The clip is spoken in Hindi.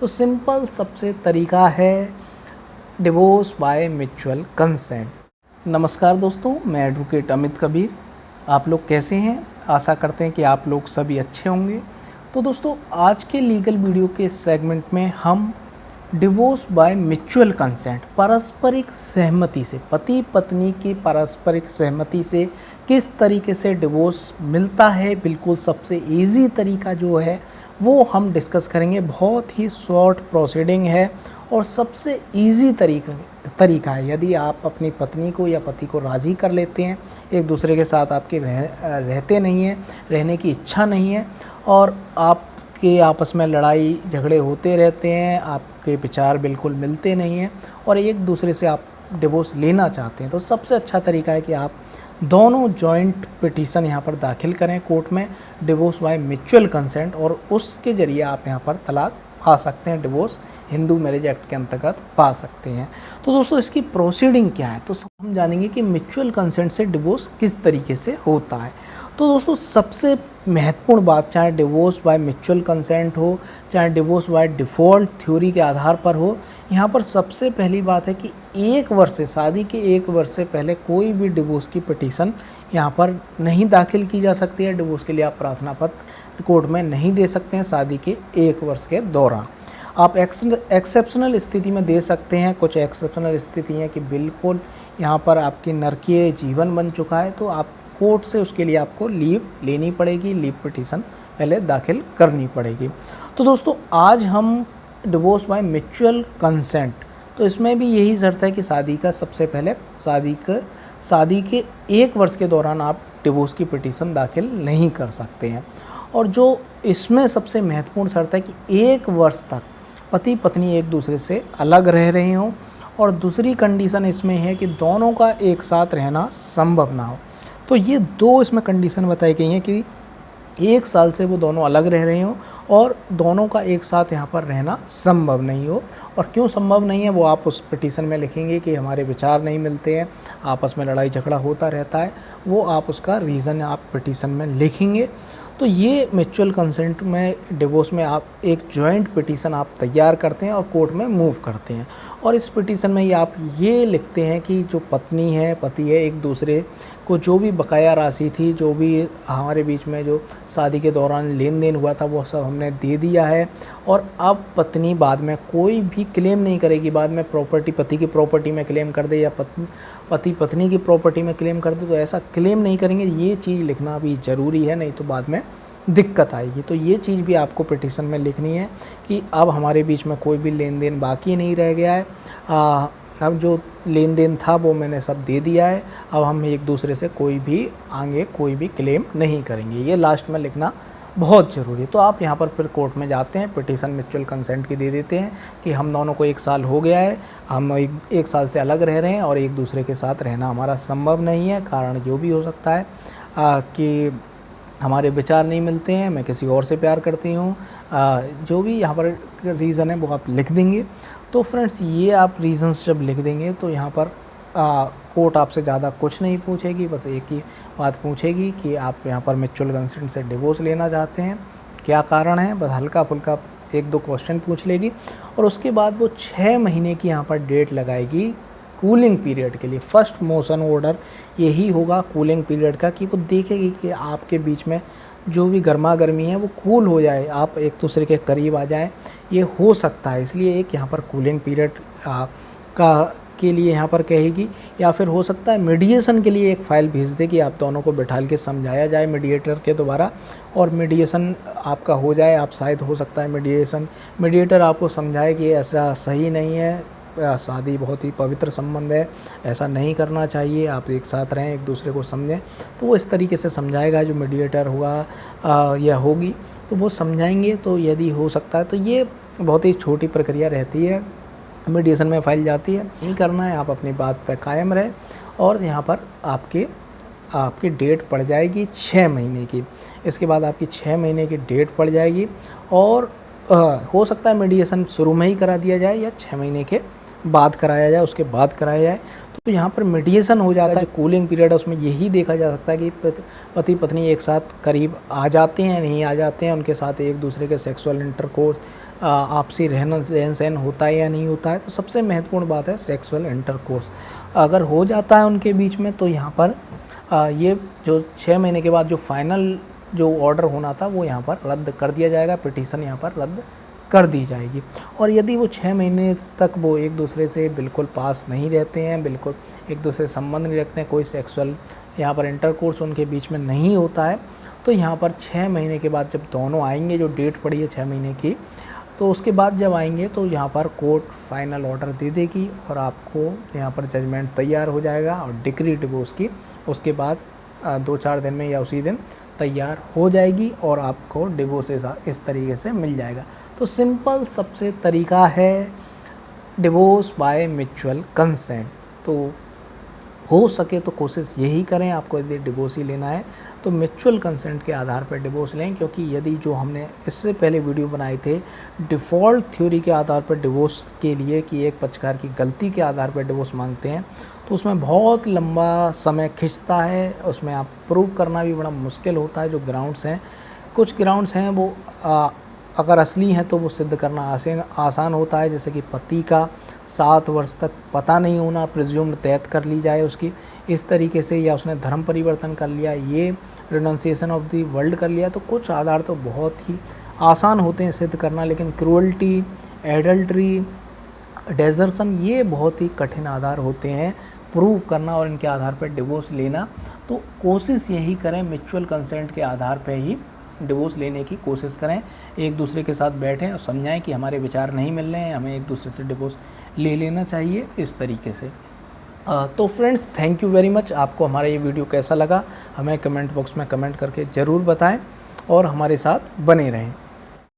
तो सिंपल सबसे तरीका है डिवोर्स बाय म्यूचुअल कंसेंट। नमस्कार दोस्तों, मैं एडवोकेट अमित कबीर। आप लोग कैसे हैं? आशा करते हैं कि आप लोग सभी अच्छे होंगे। तो दोस्तों, आज के लीगल वीडियो के सेगमेंट में हम डिवोर्स बाय म्यूचुअल कंसेंट, पारस्परिक सहमति से, पति पत्नी की पारस्परिक सहमति से किस तरीके से डिवोर्स मिलता है, बिल्कुल सबसे इजी तरीका जो है वो हम डिस्कस करेंगे। बहुत ही शॉर्ट प्रोसीडिंग है और सबसे इजी तरीका है। यदि आप अपनी पत्नी को या पति को राज़ी कर लेते हैं, एक दूसरे के साथ आपके रहते नहीं हैं, रहने की इच्छा नहीं है और आपके आपस में लड़ाई झगड़े होते रहते हैं, आपके विचार बिल्कुल मिलते नहीं हैं और एक दूसरे से आप डिवोर्स लेना चाहते हैं, तो सबसे अच्छा तरीका है कि आप दोनों जॉइंट पिटीशन यहाँ पर दाखिल करें कोर्ट में, डिवोर्स बाय म्यूचुअल कंसेंट, और उसके ज़रिए आप यहाँ पर तलाक पा सकते हैं, डिवोर्स हिंदू मैरिज एक्ट के अंतर्गत पा सकते हैं। तो दोस्तों, इसकी प्रोसीडिंग क्या है, तो हम जानेंगे कि म्यूचुअल कंसेंट से डिवोर्स किस तरीके से होता है। तो दोस्तों, सबसे महत्वपूर्ण बात, चाहे डिवोर्स बाय म्यूचुअल कंसेंट हो, चाहे डिवोर्स बाय डिफ़ॉल्ट थ्योरी के आधार पर हो, यहाँ पर सबसे पहली बात है कि 1 वर्ष से, शादी के 1 वर्ष से पहले कोई भी डिवोर्स की पिटीशन यहाँ पर नहीं दाखिल की जा सकती है। डिवोर्स के लिए आप प्रार्थना पत्र कोर्ट में नहीं दे सकते हैं शादी के 1 वर्ष के दौरान। आप एक्सेप्शनल स्थिति में दे सकते हैं। कुछ एक्सेप्शनल स्थिति हैं कि बिल्कुल यहाँ पर आपकी नरकीय जीवन बन चुका है, तो आप कोर्ट से उसके लिए आपको लीव लेनी पड़ेगी, लीव पिटीशन पहले दाखिल करनी पड़ेगी। तो दोस्तों, आज हम डिवोर्स बाय म्यूचुअल कंसेंट, तो इसमें भी यही शर्त है कि शादी का सबसे पहले शादी के 1 वर्ष के दौरान आप डिवोर्स की पिटीशन दाखिल नहीं कर सकते हैं। और जो इसमें सबसे महत्वपूर्ण शर्त है कि 1 वर्ष तक पति पत्नी एक दूसरे से अलग रह रहे हों, और दूसरी कंडीशन इसमें है कि दोनों का एक साथ रहना संभव ना हो। तो ये 2 इसमें कंडीशन बताई गई हैं कि 1 साल से वो दोनों अलग रह रहे हों और दोनों का एक साथ यहाँ पर रहना संभव नहीं हो। और क्यों संभव नहीं है वो आप उस पिटीशन में लिखेंगे कि हमारे विचार नहीं मिलते हैं, आपस में लड़ाई झगड़ा होता रहता है, वो आप उसका रीज़न आप पिटीशन में लिखेंगे। तो ये म्यूचुअल कंसेंट में, डिवोर्स में आप एक जॉइंट पिटीशन आप तैयार करते हैं और कोर्ट में मूव करते हैं। और इस पिटीशन में आप ये लिखते हैं कि जो पत्नी है, पति है, एक दूसरे को जो भी बकाया राशि थी, जो भी हमारे बीच में जो शादी के दौरान लेन देन हुआ था, वो सब हमने दे दिया है। और अब पत्नी बाद में कोई भी क्लेम नहीं करेगी। बाद में प्रॉपर्टी पति की प्रॉपर्टी में क्लेम कर दे या पति पत्नी की प्रॉपर्टी में क्लेम कर दे, तो ऐसा क्लेम नहीं करेंगे। ये चीज़ लिखना भी ज़रूरी है, नहीं तो बाद में दिक्कत आएगी। तो ये चीज़ भी आपको पिटीशन में लिखनी है कि अब हमारे बीच में कोई भी लेन देन बाकी नहीं रह गया है। अब जो लेन देन था वो मैंने सब दे दिया है। अब हम एक दूसरे से कोई भी आगे कोई भी क्लेम नहीं करेंगे। ये लास्ट में लिखना बहुत ज़रूरी है। तो आप यहाँ पर फिर कोर्ट में जाते हैं, पिटीशन म्यूचुअल कंसेंट की दे देते हैं कि हम दोनों को 1 साल हो गया है, हम एक साल से अलग रह रहे हैं और एक दूसरे के साथ रहना हमारा संभव नहीं है। कारण जो भी हो सकता है कि हमारे विचार नहीं मिलते हैं, मैं किसी और से प्यार करती हूँ, जो भी यहाँ पर रीज़न है वो आप लिख देंगे। तो फ्रेंड्स, ये आप रीज़न्स जब लिख देंगे तो यहाँ पर कोर्ट आपसे ज़्यादा कुछ नहीं पूछेगी, बस एक ही बात पूछेगी कि आप यहाँ पर म्यूचुअल कंसेंट से डिवोर्स लेना चाहते हैं, क्या कारण है, बस हल्का फुल्का 1-2 क्वेश्चन पूछ लेगी। और उसके बाद वो 6 महीने की यहाँ पर डेट लगाएगी कूलिंग पीरियड के लिए। फर्स्ट मोशन ऑर्डर यही होगा कूलिंग पीरियड का, कि वो देखेगी कि आपके बीच में जो भी गर्मा गर्मी है वो कूल हो जाए, आप एक दूसरे के करीब आ जाएं। ये हो सकता है, इसलिए एक यहाँ पर कूलिंग पीरियड के लिए यहाँ पर कहेगी। या फिर हो सकता है मीडिएशन के लिए एक फ़ाइल भेज दे कि आप दोनों को बिठाल के समझाया जाए मीडिएटर के द्वारा, और मीडिएशन आपका हो जाए। आप शायद हो सकता है मीडिएटर आपको समझाए कि ऐसा सही नहीं है, शादी बहुत ही पवित्र संबंध है, ऐसा नहीं करना चाहिए, आप एक साथ रहें, एक दूसरे को समझें। तो वो इस तरीके से समझाएगा, जो मीडिएटर होगा या होगी, तो वो समझाएंगे। तो यदि हो सकता है तो ये बहुत ही छोटी प्रक्रिया रहती है, मीडिएशन में फाइल जाती है। नहीं करना है, आप अपनी बात पर कायम रहें। और यहाँ पर आपकी डेट पड़ जाएगी 6 महीने की। इसके बाद आपकी 6 महीने की डेट पड़ जाएगी और हो सकता है मीडिएशन शुरू में ही करा दिया जाए या 6 महीने के बाद कराया जाए, उसके बाद कराया जाए। तो यहाँ पर मीडिएशन हो जाता है, कूलिंग पीरियड है, उसमें यही देखा जा सकता है कि पति पत्नी एक साथ करीब आ जाते हैं, नहीं आ जाते हैं, उनके साथ एक दूसरे के सेक्सुअल इंटरकोर्स आपसी रहन सहन होता है या नहीं होता है। तो सबसे महत्वपूर्ण बात है सेक्सुअल इंटरकोर्स। अगर हो जाता है उनके बीच में तो यहाँ पर ये जो 6 महीने के बाद जो फाइनल जो ऑर्डर होना था वो यहाँ पर रद्द कर दिया जाएगा, पिटीशन यहाँ पर रद्द कर दी जाएगी। और यदि वो 6 महीने तक वो एक दूसरे से बिल्कुल पास नहीं रहते हैं, बिल्कुल एक दूसरे से संबंध नहीं रखते हैं, कोई सेक्सुअल यहाँ पर इंटरकोर्स उनके बीच में नहीं होता है, तो यहाँ पर 6 महीने के बाद जब दोनों आएंगे, जो डेट पड़ी है 6 महीने की, तो उसके बाद जब आएंगे तो यहाँ पर कोर्ट फाइनल ऑर्डर दे देगी और आपको यहाँ पर जजमेंट तैयार हो जाएगा और डिक्री डिवोर्स की उसके बाद 2-4 दिन में या उसी दिन तैयार हो जाएगी और आपको डिवोर्स इस तरीके से मिल जाएगा। तो सिंपल सबसे तरीका है डिवोर्स बाय म्यूचुअल कंसेंट। तो हो सके तो कोशिश यही करें, आपको यदि डिवोर्स ही लेना है तो म्यूचुअल कंसेंट के आधार पर डिवोर्स लें, क्योंकि यदि जो हमने इससे पहले वीडियो बनाए थे डिफ़ॉल्ट थ्योरी के आधार पर डिवोर्स के लिए कि एक पक्षकार की गलती के आधार पर डिवोर्स मांगते हैं, तो उसमें बहुत लंबा समय खिंचता है, उसमें आप प्रूव करना भी बड़ा मुश्किल होता है। जो ग्राउंड्स हैं, कुछ ग्राउंड्स हैं वो अगर असली हैं तो वो सिद्ध करना आसान होता है, जैसे कि पति का 7 वर्ष तक पता नहीं होना, प्रिज्यूम्ड डेथ कर ली जाए उसकी इस तरीके से, या उसने धर्म परिवर्तन कर लिया, ये रिनंसिएशन ऑफ द वर्ल्ड कर लिया, तो कुछ आधार तो बहुत ही आसान होते हैं सिद्ध करना। लेकिन क्रूअल्टी, एडल्ट्री, डेजर्सन, ये बहुत ही कठिन आधार होते हैं प्रूव करना और इनके आधार पर डिवोर्स लेना। तो कोशिश यही करें म्यूचुअल कंसेंट के आधार पर ही डिवोर्स लेने की कोशिश करें, एक दूसरे के साथ बैठें और समझाएं कि हमारे विचार नहीं मिल रहे हैं, हमें एक दूसरे से डिवोर्स ले लेना चाहिए, इस तरीके से। तो friends, thank you very much. आपको हमारा ये वीडियो कैसा लगा हमें कमेंट बॉक्स में कमेंट करके ज़रूर बताएं और हमारे साथ बने रहें।